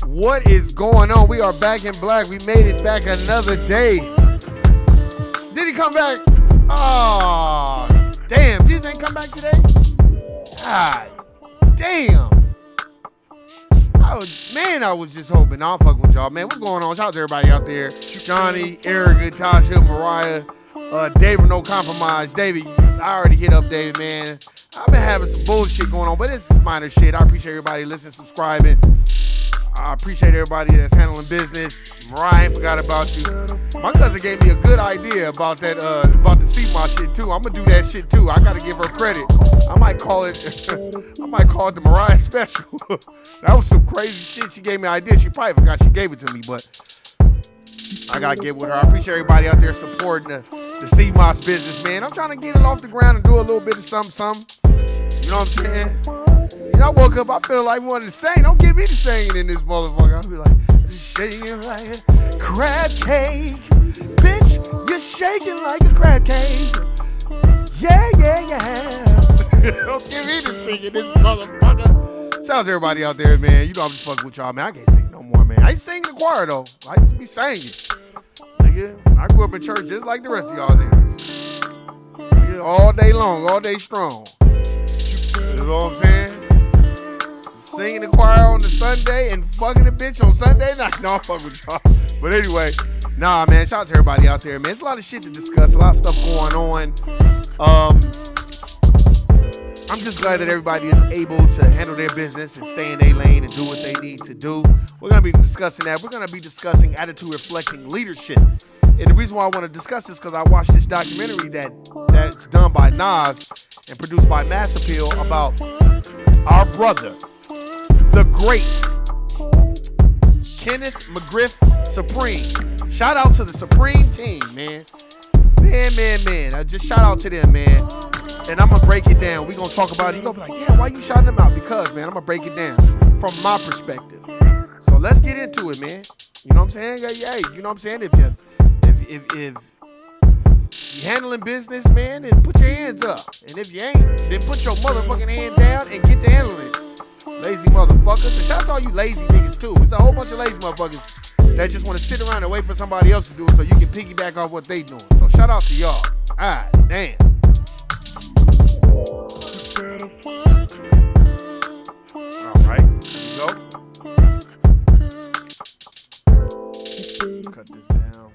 What is going on? We are back in black. We made it back another day. Did he come back? Oh, damn. Jesus ain't come back today? God damn. I was just hoping. I'll fuck with y'all, man. What's going on? Shout out to everybody out there. Johnny, Erica, Tasha, Mariah, David, no compromise. David, I already hit up David, man. I've been having some bullshit going on, but this is minor shit. I appreciate everybody listening, subscribing. I appreciate everybody that's handling business. Mariah, I ain't forgot about you. My cousin gave me a good idea about that, about the CMOS shit too. I'm gonna do that shit too. I gotta give her credit. I might call it the Mariah special. That was some crazy shit. She gave me an idea. She probably forgot she gave it to me, but I gotta get with her. I appreciate everybody out there supporting the CMOS business, man. I'm trying to get it off the ground and do a little bit of something. You know what I'm saying? You know, I woke up, I feel like wanting to sing. Don't get me to singing in this motherfucker. I'll be like, shaking like a crab cake. Bitch, you're shaking like a crab cake. Yeah, yeah, yeah. Don't get me to sing in this motherfucker. Shout out to everybody out there, man. You know I'm just fucking with y'all, man. I can't sing no more, man. I ain't sing in the choir, though. I just be singing. Nigga, I grew up in church just like the rest of y'all niggas. Nigga, all day long, all day strong. You know what I'm saying? Singing the choir on the Sunday and fucking the bitch on Sunday night. No, I'm fucking with y'all. But anyway, nah, man, shout out to everybody out there, man. There's a lot of shit to discuss, a lot of stuff going on. I'm just glad that everybody is able to handle their business and stay in their lane and do what they need to do. We're going to be discussing that. We're going to be discussing attitude reflecting leadership. And the reason why I want to discuss this is because I watched this documentary that's done by Nas and produced by Mass Appeal about our brother, the great Kenneth McGriff Supreme. Shout out to the Supreme team, man. Man. Just shout out to them, man. And I'm going to break it down. We're going to talk about it. You're going to be like, damn, why you shouting them out? Because, man, I'm going to break it down from my perspective. So let's get into it, man. You know what I'm saying? Yeah, you know what I'm saying? If you're handling business, man, then put your hands up. And if you ain't, then put your motherfucking hand down and get to handling it. Lazy motherfuckers. And shout out to all you lazy niggas, too. It's a whole bunch of lazy motherfuckers that just want to sit around and wait for somebody else to do it so you can piggyback off what they doing. So shout out to y'all. Alright, damn. Alright, here we go. Cut this down.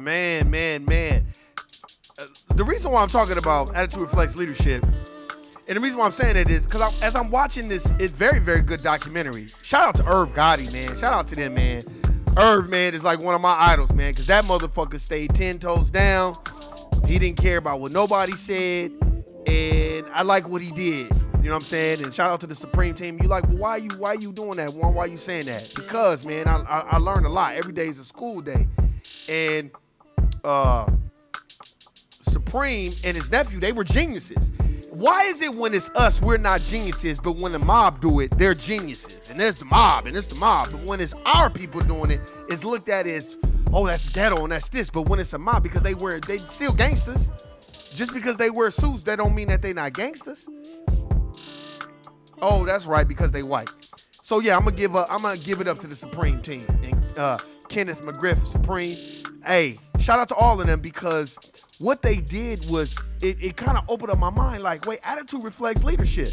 Man. The reason why I'm talking about attitude reflects leadership, and the reason why I'm saying it is because as I'm watching this, it's very, very good documentary. Shout out to Irv Gotti, man. Shout out to them, man. Irv, man, is like one of my idols, man, because that motherfucker stayed 10 toes down. He didn't care about what nobody said. And I like what he did. You know what I'm saying? And shout out to the Supreme team. You like, well, why you doing that, Warren? Why are you saying that? Because, man, I learned a lot. Every day is a school day. And Supreme and his nephew, they were geniuses. Why is it when it's us, we're not geniuses, but when the mob do it, they're geniuses? And there's the mob, and it's the mob. But when it's our people doing it, it's looked at as, oh, that's ghetto and that's this. But when it's a mob, because they still gangsters. Just because they wear suits, that don't mean that they not gangsters. Oh, that's right, because they white. So yeah, I'm gonna give it up to the Supreme team and Kenneth McGriff Supreme. Hey, shout out to all of them, because what they did was it kind of opened up my mind. Like, wait, attitude reflects leadership.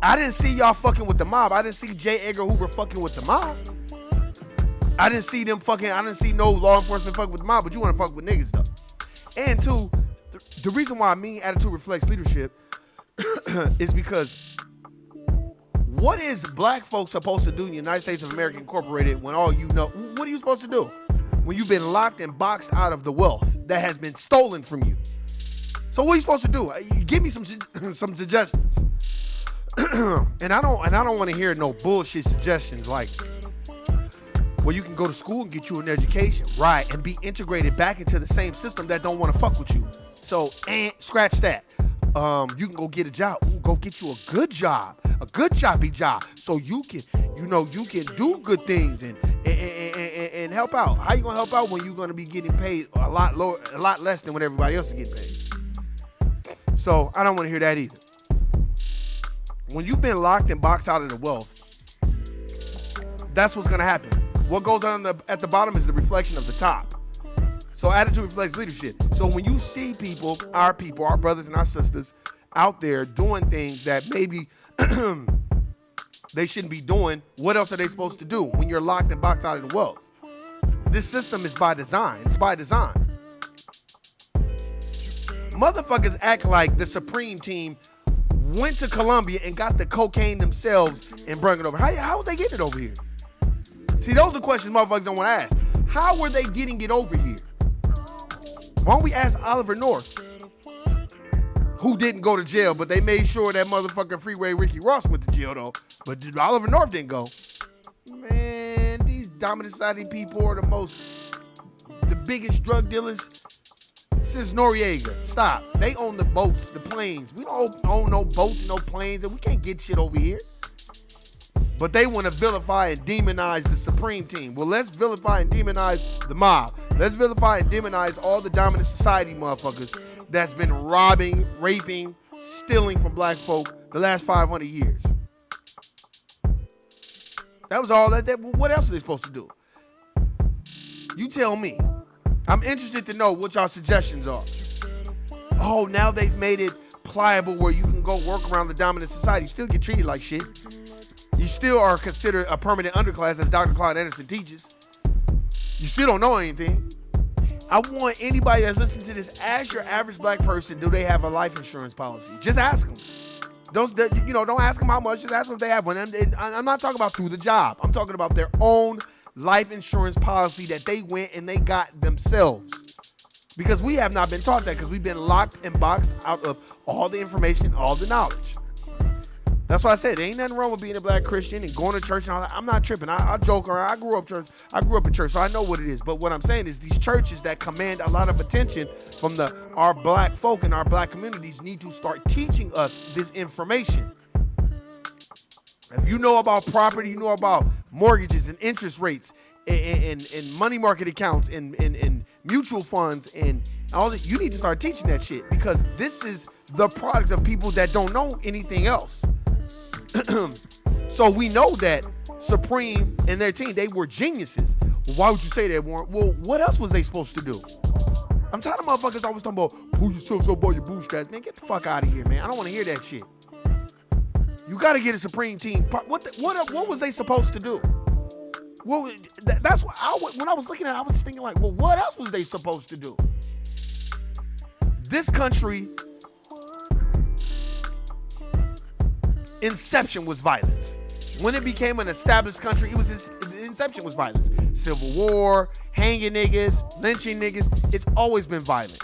I didn't see y'all fucking with the mob. I didn't see J. Edgar Hoover fucking with the mob. I didn't see no law enforcement fucking with the mob, but you want to fuck with niggas though. And two, the reason why I mean attitude reflects leadership is because what is black folks supposed to do in the United States of America Incorporated when all you know, what are you supposed to do when you've been locked and boxed out of the wealth that has been stolen from you? So what are you supposed to do? Give me some suggestions. and I don't want to hear no bullshit suggestions like, well, you can go to school and get you an education, right, and be integrated back into the same system that don't want to fuck with you. So, scratch that. You can go get a job. Go get you a good job, so you can do good things and help out. How you gonna help out when you're gonna be getting paid a lot less than what everybody else is getting paid? So I don't want to hear that either. When you've been locked and boxed out of the wealth, that's what's gonna happen. What goes on at the bottom is the reflection of the top. So attitude reflects leadership. So when you see people, our brothers and our sisters out there doing things that maybe they shouldn't be doing, what else are they supposed to do when you're locked and boxed out of the wealth? This system is by design. It's by design. Motherfuckers act like the Supreme team went to Colombia and got the cocaine themselves and brought it over. How was they getting it over here? See, those are the questions motherfuckers don't want to ask. How were they getting it over here? Why don't we ask Oliver North, who didn't go to jail, but they made sure that motherfucking Freeway Ricky Ross went to jail though, but Oliver North didn't go. Man, these dominant society people are the biggest drug dealers since Noriega. Stop. They own the boats, the planes. We don't own no boats and no planes, and we can't get shit over here. But they want to vilify and demonize the Supreme team. Well, let's vilify and demonize the mob. Let's vilify and demonize all the dominant society motherfuckers that's been robbing, raping, stealing from black folk the last 500 years. That was all that. What else are they supposed to do? You tell me. I'm interested to know what y'all suggestions are. Oh, now they've made it pliable where you can go work around the dominant society. You still get treated like shit. You still are considered a permanent underclass, as Dr. Claude Anderson teaches. You still don't know anything. I want anybody that's listening to this, ask your average black person, do they have a life insurance policy? Just ask them. Don't ask them how much, just ask them if they have one. I'm not talking about through the job. I'm talking about their own life insurance policy that they went and they got themselves. Because we have not been taught that, because we've been locked and boxed out of all the information, all the knowledge. That's why I said there ain't nothing wrong with being a black Christian and going to church and all that. I'm not tripping. I joke around. I grew up in church, so I know what it is. But what I'm saying is these churches that command a lot of attention from our black folk and our black communities need to start teaching us this information. If you know about property, you know about mortgages and interest rates and money market accounts and mutual funds and all that, you need to start teaching that shit, because this is the product of people that don't know anything else. So we know that Supreme and their team, they were geniuses. Why would you say that, Warren? Well, what else was they supposed to do? I'm tired of motherfuckers always talking about pull yourself up by your bootstraps. Man, get the fuck out of here, man. I don't want to hear that shit. You got to get a Supreme team. What was they supposed to do? Well, that's what when I was looking at it, I was just thinking like, well, what else was they supposed to do? This country, inception was violence. When it became an established country, the inception was violence. Civil war, hanging niggas, lynching niggas. It's always been violent.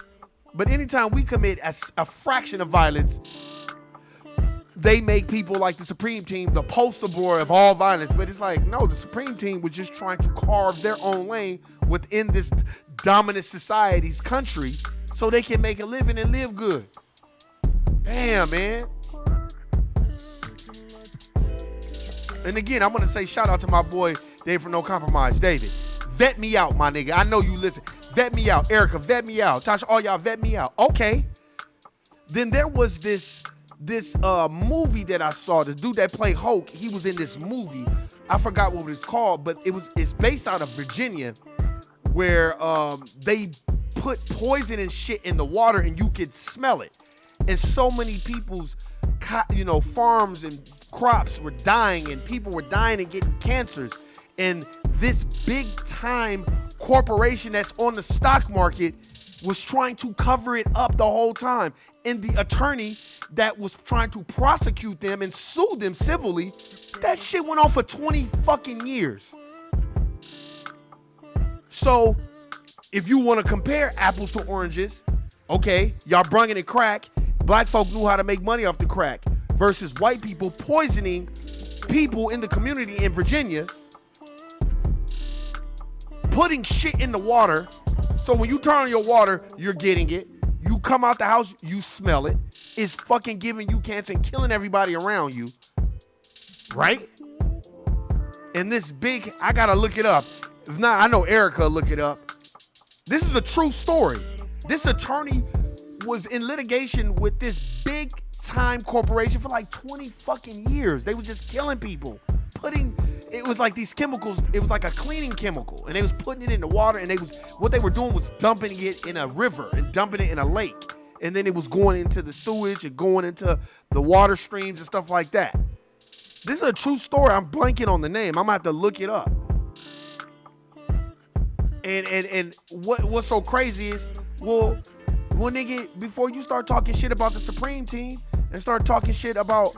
But anytime we commit a fraction of violence, they make people like the Supreme Team the poster boy of all violence. But it's like, no, the Supreme Team was just trying to carve their own lane within this dominant society's country so they can make a living and live good. Damn, man. And again, I'm going to say shout out to my boy, Dave from No Compromise. David, vet me out, my nigga. I know you listen. Vet me out. Erica, vet me out. Tasha, all y'all vet me out. Okay. Then there was this movie that I saw. The dude that played Hulk, he was in this movie. I forgot what it's called, but it's based out of Virginia, where they put poison and shit in the water and you could smell it. And so many people's farms and crops were dying, and people were dying and getting cancers. And this big time corporation that's on the stock market was trying to cover it up the whole time. And the attorney that was trying to prosecute them and sue them civilly, that shit went on for 20 fucking years. So if you want to compare apples to oranges, okay, y'all bringing it crack. Black folk knew how to make money off the crack versus white people poisoning people in the community in Virginia, putting shit in the water. So when you turn on your water, you're getting it. You come out the house, you smell it. It's fucking giving you cancer and killing everybody around you. Right? And this big, I gotta look it up. If not, I know Erica will look it up. This is a true story. This attorney was in litigation with this big time corporation for like 20 fucking years. They were just killing people. It was like these chemicals, it was like a cleaning chemical, and they was putting it in the water, and what they were doing was dumping it in a river and dumping it in a lake. And then it was going into the sewage and going into the water streams and stuff like that. This is a true story. I'm blanking on the name. I'm gonna have to look it up. And what's so crazy is, well, nigga, before you start talking shit about the Supreme Team and start talking shit about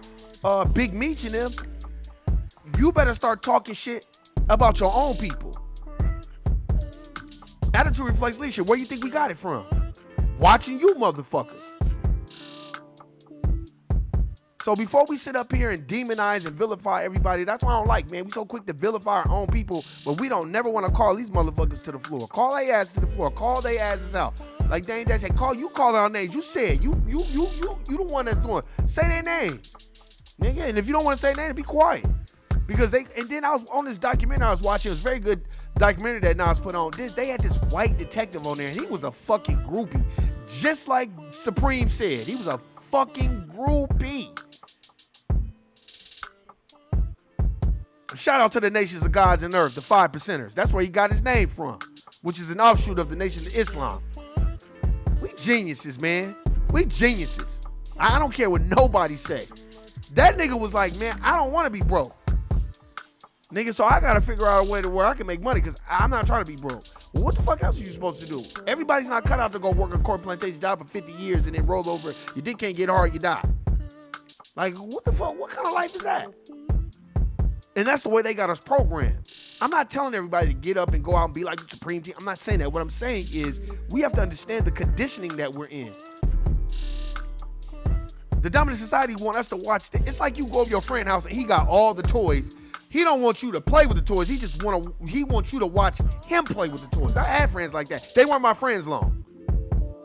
Big Meech and them, you better start talking shit about your own people. Attitude reflects leadership. Where you think we got it from? Watching you motherfuckers. So before we sit up here and demonize and vilify everybody, that's what I don't like, man. We so quick to vilify our own people, but we don't never want to call these motherfuckers to the floor. Call their asses to the floor. Call their asses out. Like Dane Dash said, call our names. You said, you the one that's doing. Say their name. Nigga, and if you don't want to say their name, be quiet. Because then I was on this documentary I was watching. It was a very good documentary that Nas put on. They had this white detective on there, and he was a fucking groupie. Just like Supreme said, he was a fucking groupie. Shout out to the nations of gods and earth, the 5%ers. That's where he got his name from, which is an offshoot of the Nation of Islam. We geniuses, man. We geniuses. I don't care what nobody say. That nigga was like, man, I don't want to be broke. Nigga, so I gotta figure out a way to where I can make money because I'm not trying to be broke. Well, what the fuck else are you supposed to do? Everybody's not cut out to go work a corn plantation job for 50 years and then roll over. Your dick can't get hard, you die. Like, what the fuck? What kind of life is that? And that's the way they got us programmed. I'm not telling everybody to get up and go out and be like the Supreme Team. I'm not saying that. What I'm saying is we have to understand the conditioning that we're in. The dominant society want us to watch it's like you go to your friend's house and he got all the toys. He don't want you to play with the toys. He wants you to watch him play with the toys. I had friends like that. They weren't my friends long.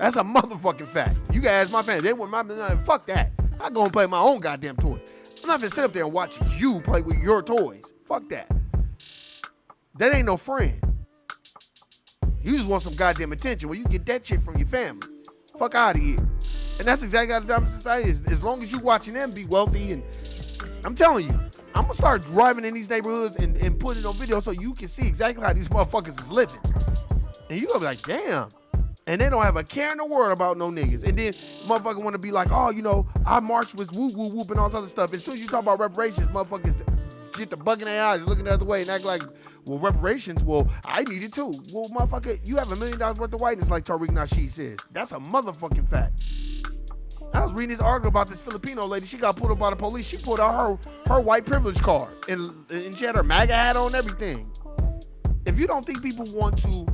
That's a motherfucking fact. You can ask my family. They weren't fuck that. I go and play my own goddamn toys. I'm not gonna sit up there and watch you play with your toys. Fuck that. That ain't no friend. You just want some goddamn attention. Well, you get that shit from your family. Fuck out of here. And that's exactly how the dominant society is. As long as you watching them be wealthy, and I'm telling you, I'm gonna start driving in these neighborhoods and putting it on video so you can see exactly how these motherfuckers is living. And you gonna be like, damn. And they don't have a care in the world about no niggas. And then motherfucker wanna be like, oh, I marched with whoop, whoop, whoop, and all this other stuff. And as soon as you talk about reparations, motherfuckers get the bug in their eyes, looking the other way and act like, well, reparations, well, I need it too. Well, motherfucker, you have $1 million worth of whiteness like Tariq Nasheed says. That's a motherfucking fact. I was reading this article about this Filipino lady. She got pulled up by the police. She pulled out her white privilege card. And she had her MAGA hat on and everything. If you don't think people want to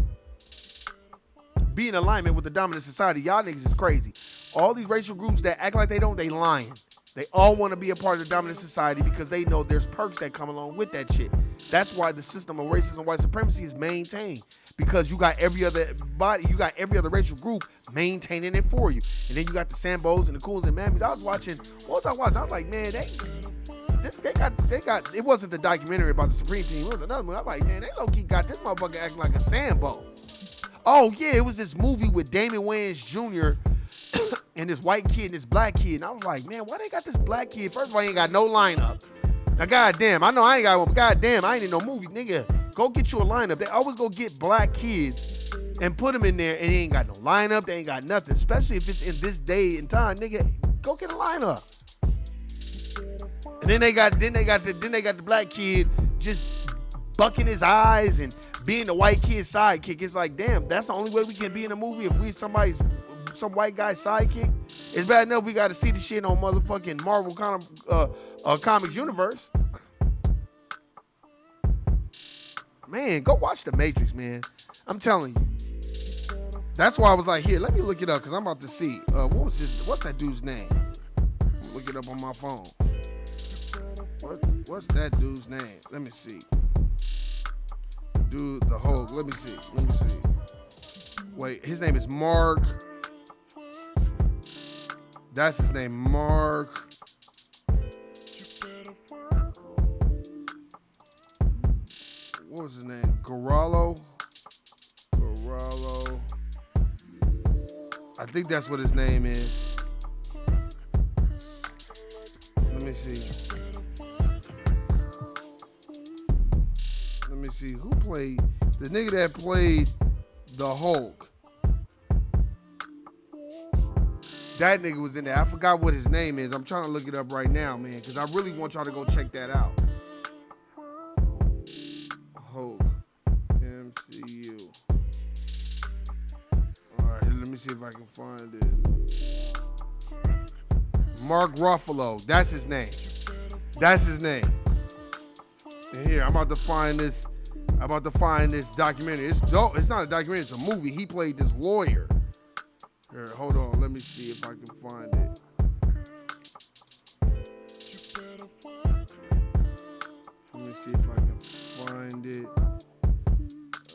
be in alignment with the dominant society. Y'all niggas is crazy. All these racial groups that act like they don't, they lying. They all want to be a part of the dominant society because they know there's perks that come along with that shit. That's why the system of racism and white supremacy is maintained. Because you got every other body, you got every other racial group maintaining it for you. And then you got the Sambos and the Coons and Mammies. I was watching, what was I watching? I was like, man, they got, it wasn't the documentary about the Supreme Team. It was another one. I'm like, man, they low-key got this motherfucker acting like a Sambo. Oh, yeah, it was this movie with Damon Wayans Jr. and this white kid and this black kid. And I was like, man, why they got this black kid? First of all, he ain't got no lineup. Now, goddamn, I know I ain't got one, but goddamn, I ain't in no movie. Nigga, go get you a lineup. They always go get black kids and put them in there, and they ain't got no lineup. They ain't got nothing, especially if it's in this day and time. Nigga, go get a lineup. And then they got the black kid just bucking his eyes and being the white kid's sidekick. It's like, damn, that's the only way we can be in a movie if we some white guy's sidekick. It's bad enough we got to see the shit on motherfucking Marvel Comics universe. Man, go watch The Matrix, man. I'm telling you. That's why I was like, here, let me look it up because I'm about to see. What's that dude's name? Look it up on my phone. What's that dude's name? Let me see. Dude, the Hulk. Let me see. Wait, his name is Mark. That's his name, Mark. What was his name? Garalo. I think that's what his name is. Let me see. Who played the nigga that played the Hulk? That nigga was in there. I forgot what his name is. I'm trying to look it up right now, man, because I really want y'all to go check that out. Hulk. MCU. All right, let me see if I can find it. Mark Ruffalo. That's his name. And here, I'm about to find this documentary. It's dope. It's not a documentary. It's a movie. He played this lawyer. Here, hold on. Let me see if I can find it. Let me see if I can find it.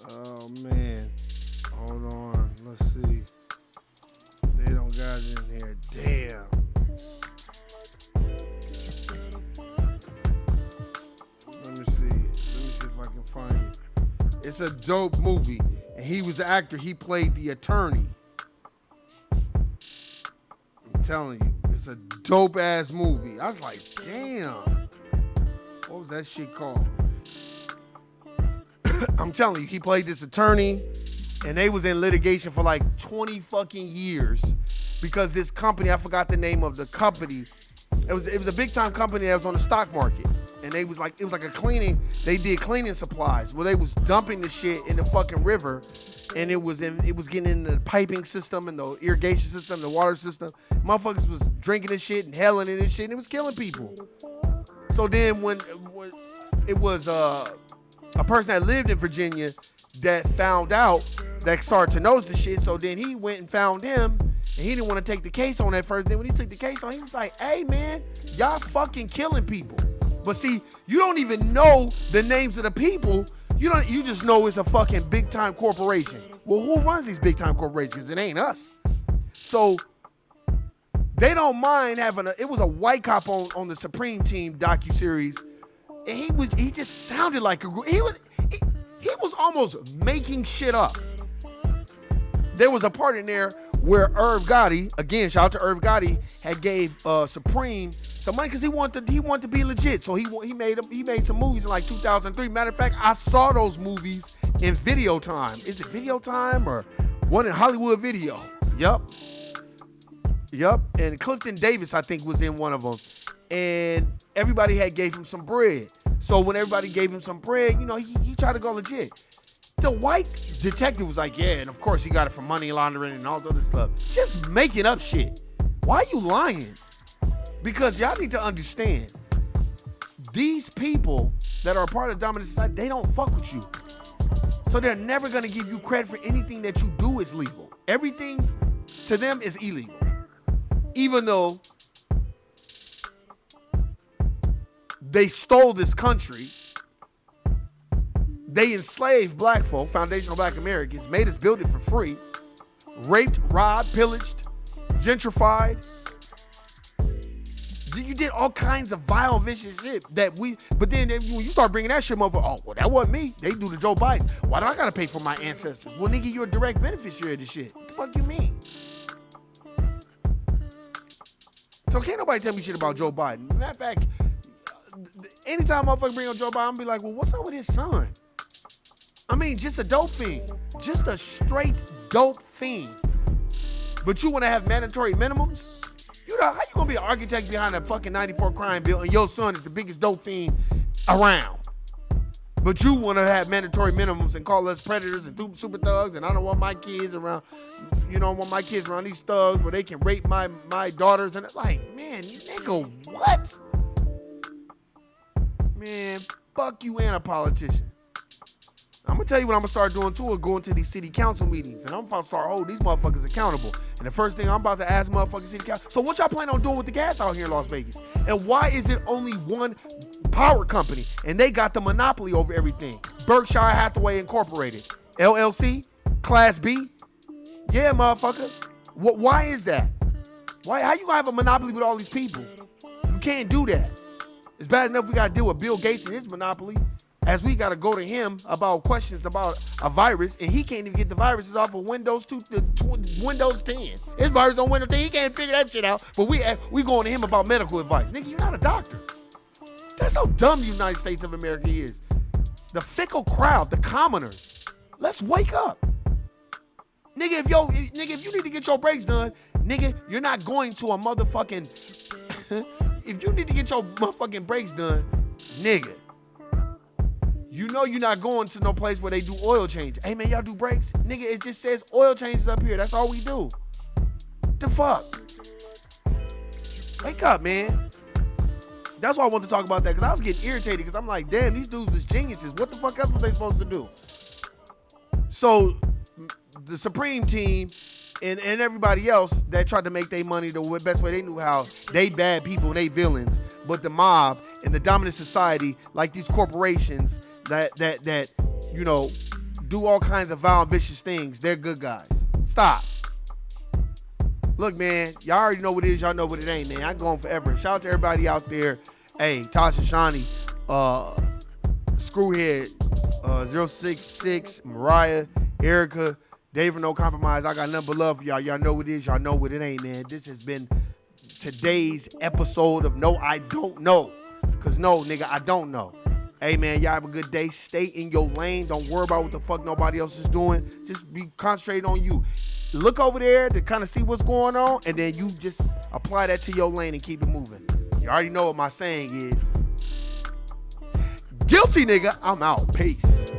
Oh, man. Hold on. Let's see. They don't got it in here. Damn. Let me see if I can find it. It's a dope movie. And he was the actor. He played the attorney. I'm telling you, it's a dope ass movie. I was like, damn. What was that shit called? I'm telling you, he played this attorney, and they was in litigation for like 20 fucking years because this company, I forgot the name of the company. It was a big time company that was on the stock market. And it was like a cleaning. They did cleaning supplies where they was dumping the shit in the fucking river, and it was getting in the piping system and the irrigation system, the water system. Motherfuckers was drinking this shit and helling in this shit, and it was killing people. So then when it was a person that lived in Virginia that found out, that started to notice the shit. So then he went and found him, and he didn't want to take the case on that first. Then when he took the case on, he was like, "Hey man, y'all fucking killing people." But see, you don't even know the names of the people. You just know it's a fucking big time corporation. Well, who runs these big time corporations? It ain't us. So they don't mind having it was a white cop on the Supreme Team docuseries, and he just sounded like he was almost making shit up. There was a part in there where Irv Gotti, again, shout out to Irv Gotti, had gave Supreme some money because he wanted to be legit. So he made some movies in like 2003. Matter of fact, I saw those movies in Video Time. Is it Video Time or one in Hollywood Video? Yup. And Clifton Davis, I think, was in one of them. And everybody had gave him some bread. So when everybody gave him some bread, he tried to go legit. The white detective was like, yeah, and of course he got it from money laundering and all this other stuff. Just making up shit. Why are you lying? Because y'all need to understand, these people that are a part of dominant society, they don't fuck with you. So they're never going to give you credit for anything that you do is legal. Everything to them is illegal. Even though they stole this country, they enslaved black folk, foundational black Americans, made us build it for free, raped, robbed, pillaged, gentrified. You did all kinds of vile, vicious shit but then when you start bringing that shit over, oh, well, that wasn't me. They do the Joe Biden. Why do I gotta pay for my ancestors? Well, nigga, you're a direct beneficiary of this shit. What the fuck you mean? So can't nobody tell me shit about Joe Biden. Matter of fact, anytime motherfucker bring up Joe Biden, I'm be like, well, what's up with his son? I mean, just a dope fiend. Just a straight dope fiend. But you wanna have mandatory minimums? How you gonna be an architect behind a fucking 94 crime bill and your son is the biggest dope fiend around? But you wanna have mandatory minimums and call us predators and super thugs, and I don't want my kids around, these thugs where they can rape my daughters, and like, man, you nigga, what? Man, fuck you and a politician. I'm gonna tell you what I'm gonna start doing too, is going to these city council meetings, and I'm about to start holding these motherfuckers accountable. And the first thing I'm about to ask motherfucking city council, so what y'all plan on doing with the gas out here in Las Vegas? And why is it only one power company and they got the monopoly over everything? Berkshire Hathaway Incorporated, LLC, Class B? Yeah, motherfucker. Why is that? How you gonna have a monopoly with all these people? You can't do that. It's bad enough we gotta deal with Bill Gates and his monopoly, as we gotta go to him about questions about a virus, and he can't even get the viruses off of Windows 10. His virus on Windows 10, he can't figure that shit out. But we going to him about medical advice. Nigga, you're not a doctor. That's how dumb the United States of America is. The fickle crowd, the commoner. Let's wake up. Nigga, if you need to get your brakes done, nigga, you're not going to a motherfucking if you need to get your motherfucking brakes done, nigga, you know you're not going to no place where they do oil change. Hey, man, y'all do brakes? Nigga, it just says oil changes up here. That's all we do. The fuck? Wake up, man. That's why I wanted to talk about that, because I was getting irritated, because I'm like, damn, these dudes was geniuses. What the fuck else was they supposed to do? So the Supreme team and everybody else that tried to make their money the best way they knew how, they bad people and they villains. But the mob and the dominant society, like these corporations that you know, do all kinds of vile and vicious things, they're good guys. Stop. Look, man, y'all already know what it is, y'all know what it ain't, man. I go on forever. Shout out to everybody out there. Hey, Tasha, Shawnee, Screwhead, 066, Mariah, Erica, David No Compromise. I got nothing but love for y'all. Y'all know what it is, y'all know what it ain't, man. This has been today's episode of No, I Don't Know. Cause no, nigga, I don't know. Hey, man, y'all have a good day. Stay in your lane. Don't worry about what the fuck nobody else is doing. Just be concentrated on you. Look over there to kind of see what's going on, and then you just apply that to your lane and keep it moving. You already know what my saying is. Guilty, nigga. I'm out. Peace.